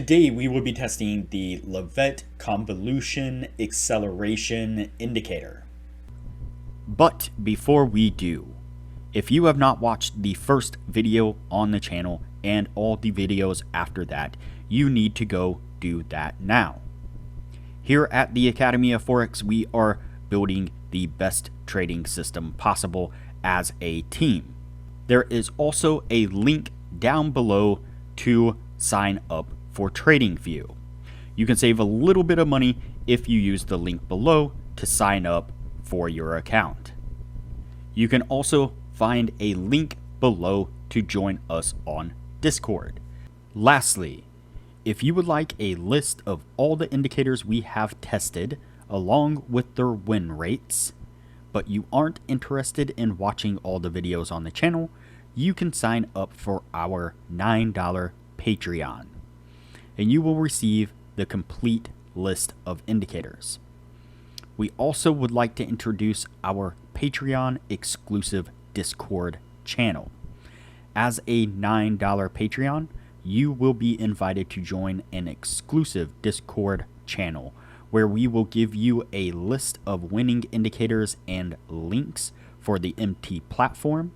today we will be testing the Leavitt Convolution Acceleration Indicator. But before we do, if you have not watched the first video on the channel and all the videos after that, you need to go do that now. Here at the Academy of Forex, we are building the best trading system possible as a team. There is also a link down below to sign up for TradingView. You can save a little bit of money if you use the link below to sign up for your account. You can also find a link below to join us on Discord. Lastly, if you would like a list of all the indicators we have tested along with their win rates, but you aren't interested in watching all the videos on the channel, you can sign up for our $9 Patreon, and you will receive the complete list of indicators. We also would like to introduce our Patreon exclusive Discord channel. As a $9 Patreon, you will be invited to join an exclusive Discord channel where we will give you a list of winning indicators and links for the MT platform,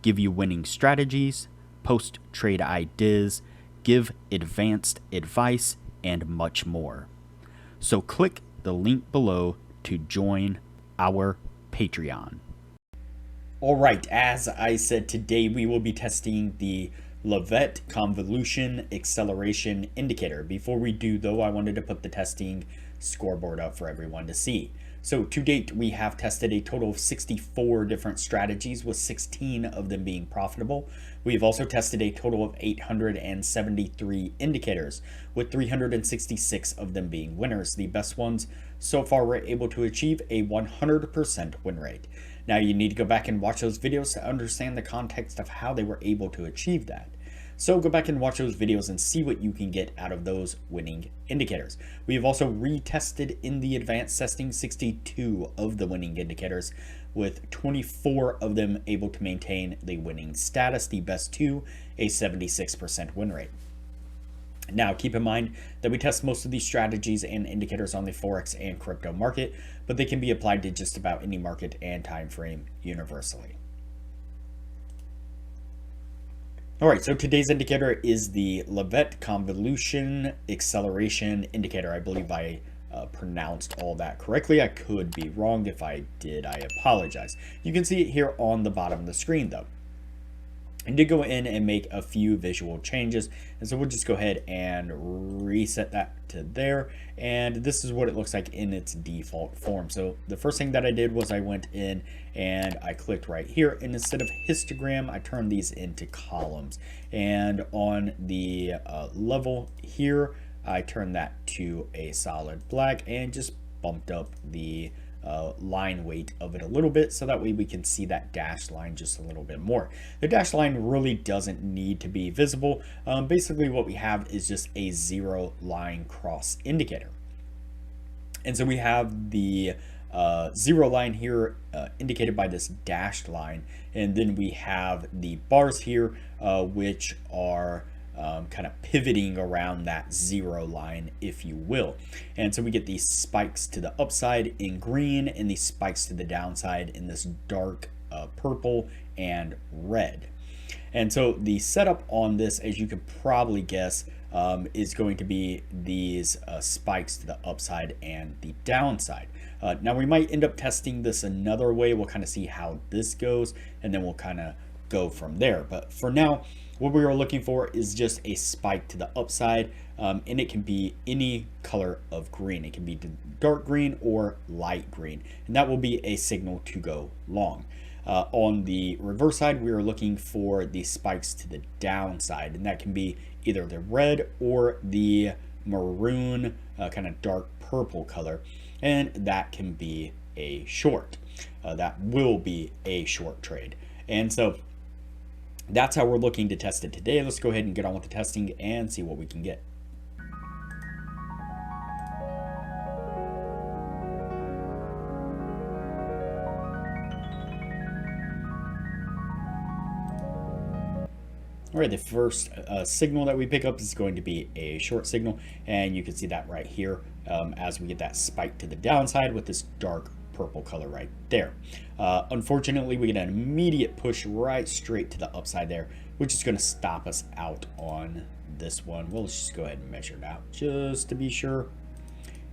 give you winning strategies, post trade ideas, give advanced advice, and much more. So click the link below to join our Patreon. Alright, as I said, today we will be testing the Leavitt Convolution Acceleration Indicator. Before we do though, I wanted to put the testing scoreboard up for everyone to see. So to date, we have tested a total of 64 different strategies, with 16 of them being profitable. We've also tested a total of 873 indicators, with 366 of them being winners. The best ones so far were able to achieve a 100% win rate. Now you need to go back and watch those videos to understand the context of how they were able to achieve that. So go back and watch those videos and see what you can get out of those winning indicators. We have also retested in the advanced testing 62 of the winning indicators, with 24 of them able to maintain the winning status, the best two, a 76% win rate. Now, keep in mind that we test most of these strategies and indicators on the Forex and crypto market, but they can be applied to just about any market and time frame universally. All right, so today's indicator is the Leavitt Convolution Acceleration Indicator. I believe I pronounced all that correctly. I could be wrong. If I did, I apologize. You can see it here on the bottom of the screen though. I did go in and make a few visual changes, and so we'll just go ahead and reset that to there, and this is what it looks like in its default form. So the first thing that I did was I went in and I clicked right here, and instead of histogram, I turned these into columns, and on the level here, I turned that to a solid black and just bumped up the line weight of it a little bit, so that way we can see that dashed line just a little bit more. The dashed line really doesn't need to be visible. Basically what we have is just a zero line cross indicator, and so we have the zero line here indicated by this dashed line, and then we have the bars here which are kind of pivoting around that zero line, if you will. And so we get these spikes to the upside in green and these spikes to the downside in this dark purple and red. And so the setup on this, as you could probably guess, is going to be these spikes to the upside and the downside. Now we might end up testing this another way. We'll kind of see how this goes, and then we'll kind of go from there. But for now, what we are looking for is just a spike to the upside, and it can be any color of green. It can be dark green or light green, and that will be a signal to go long. On the reverse side, we are looking for the spikes to the downside, and that can be either the red or the maroon, kind of dark purple color, and that can be a short. That will be a short trade. And so that's how we're looking to test it today. Let's go ahead and get on with the testing and see what we can get. All right, the first signal that we pick up is going to be a short signal, and you can see that right here as we get that spike to the downside with this dark purple color right there. Unfortunately, we get an immediate push right straight to the upside there, which is going to stop us out on this one. We'll just go ahead and measure it out just to be sure.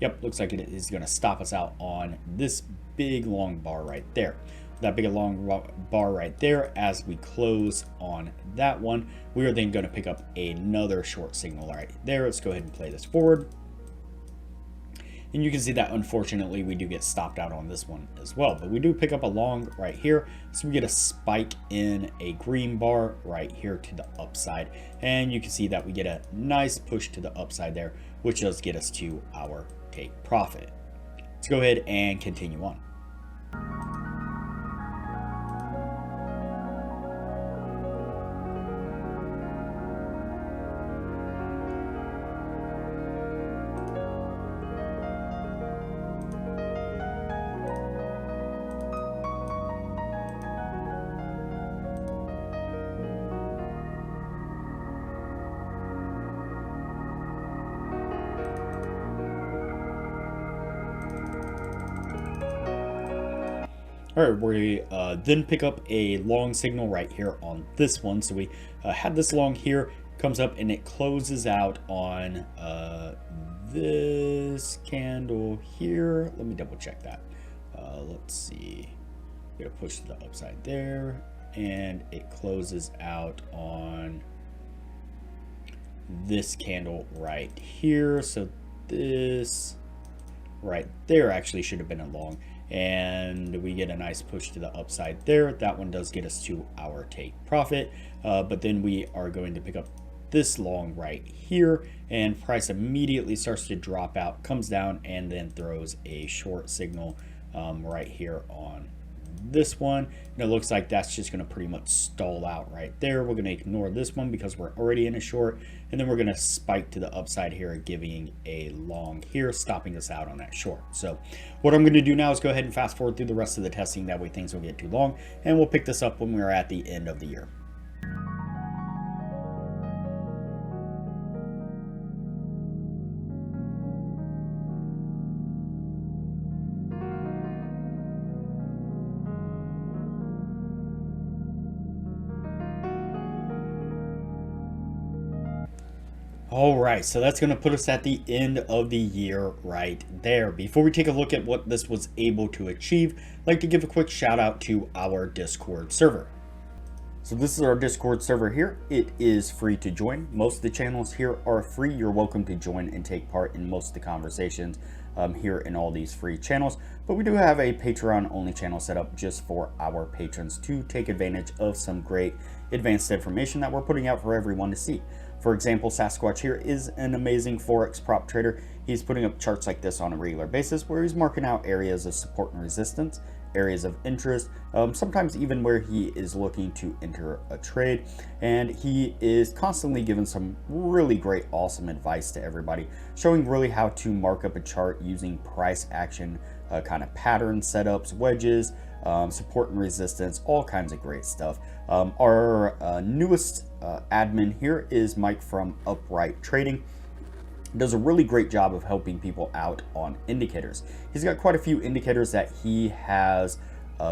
Yep, looks like it is going to stop us out on this big long bar right there. That big long bar right there, as we close on that one, we are then going to pick up another short signal right there. Let's go ahead and play this forward. And you can see that unfortunately we do get stopped out on this one as well, but we do pick up a long right here, so we get a spike in a green bar right here to the upside, and you can see that we get a nice push to the upside there, which does get us to our take profit. Let's go ahead and continue on. All right, we then pick up a long signal right here on this one. So we had this long here, comes up and it closes out on this candle here. Let me double check that. Let's see. We're gonna push to the upside there, and it closes out on this candle right here. So this right there actually should have been a long, and we get a nice push to the upside there. That one does get us to our take profit, but then we are going to pick up this long right here, and price immediately starts to drop out, comes down, and then throws a short signal right here on this one, and it looks like that's just going to pretty much stall out right there. We're going to ignore this one because we're already in a short, and then we're going to spike to the upside here, giving a long here, stopping us out on that short. So what I'm going to do now is go ahead and fast forward through the rest of the testing, that way things won't get too long, and we'll pick this up when we're at the end of the year. All right, so that's going to put us at the end of the year right there. Before we take a look at what this was able to achieve, I'd like to give a quick shout out to our Discord server. So this is our Discord server here. It is free to join. Most of the channels here are free. You're welcome to join and take part in most of the conversations here in all these free channels. But we do have a Patreon only channel set up just for our patrons to take advantage of some great advanced information that we're putting out for everyone to see. For example, Sasquatch here is an amazing Forex prop trader. He's putting up charts like this on a regular basis where he's marking out areas of support and resistance, areas of interest, sometimes even where he is looking to enter a trade. And he is constantly giving some really great, awesome advice to everybody, showing really how to mark up a chart using price action kind of pattern setups, wedges, support and resistance, all kinds of great stuff. Our newest admin here is Mike from Upright Trading. Does a really great job of helping people out on indicators. He's got quite a few indicators that he has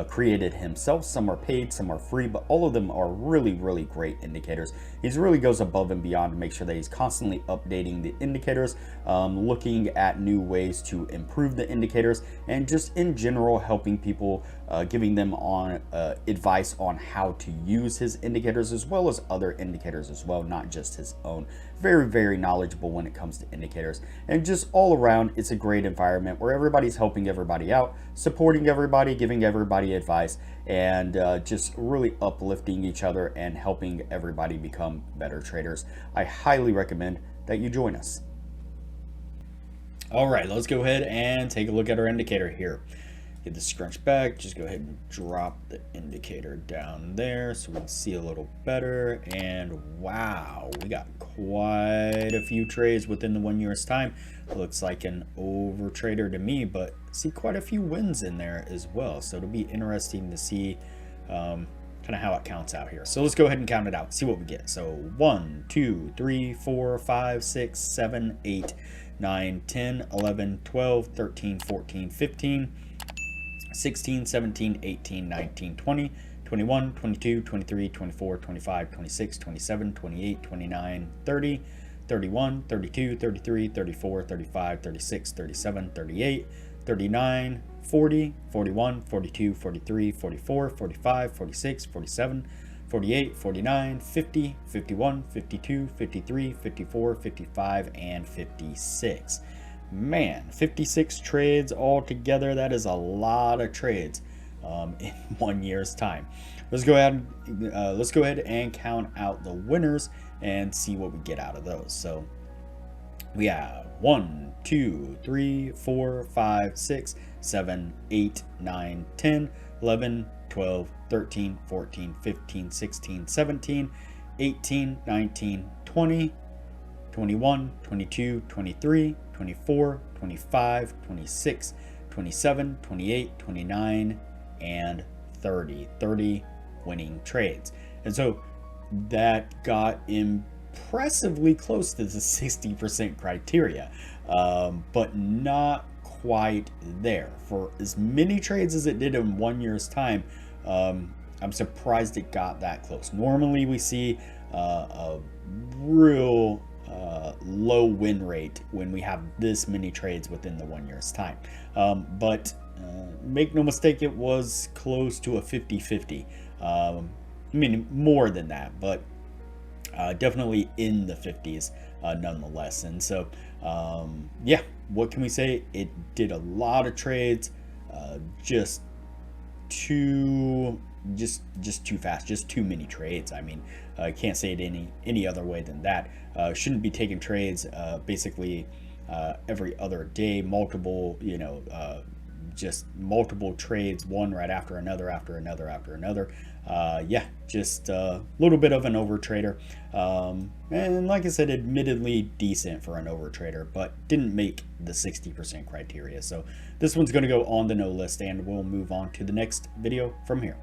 created himself. Some are paid, some are free, but all of them are really, really great indicators. He really goes above and beyond to make sure that he's constantly updating the indicators, looking at new ways to improve the indicators, and just in general helping people, giving them on advice on how to use his indicators as well as other indicators as well, not just his own. Very, very knowledgeable when it comes to indicators, and just all around it's a great environment where everybody's helping everybody out, supporting everybody, giving everybody advice, and just really uplifting each other and helping everybody become better traders. I highly recommend that you join us. All right, let's go ahead and take a look at our indicator here. Get the scrunch back, just go ahead and drop the indicator down there so we can see a little better. And wow, we got quite a few trades within the 1 year's time. Looks like an over trader to me, but see quite a few wins in there as well. So it'll be interesting to see kind of how it counts out here. So let's go ahead and count it out, see what we get. So 1, 2, 3, 4, 5, 6, 7, 8, 9, 10, 11, 12, 13, 14, 15, 16, 17, 18, 19, 20, 21, 22, 23, 24, 25, 26, 27, 28, 29, 30, 31, 32, 33, 34, 35, 36, 37, 38, 39, 40, 41, 42, 43, 44, 45, 46, 47, 48, 49, 50, 51, 52, 53, 54, 55, and 56. Man, 56 trades altogether. That is a lot of trades in 1 year's time. Let's go ahead and count out the winners and see what we get out of those. So we have 1, 2, 3, 4, 5, 6, 7, 8, 9, 10, 11, 12, 13, 14, 15, 16, 17, 18, 19, 20, 21, 22, 23, 24, 25, 26, 27, 28, 29, and 30. 30 winning trades. And so that got impressively close to the 60% criteria, but not quite there. For as many trades as it did in 1 year's time, I'm surprised it got that close. Normally we see a real low win rate when we have this many trades within the 1 year's time. But make no mistake, it was close to a 50-50. I mean, more than that, but definitely in the 50s nonetheless. And so, yeah, what can we say? It did a lot of trades, just too fast, just too many trades. I mean, I can't say it any other way than that. Shouldn't be taking trades basically every other day, multiple, just multiple trades, one right after another, after another, after another. Yeah, just a little bit of an overtrader. And like I said, admittedly decent for an overtrader, but didn't make the 60% criteria. So this one's going to go on the no list, and we'll move on to the next video from here.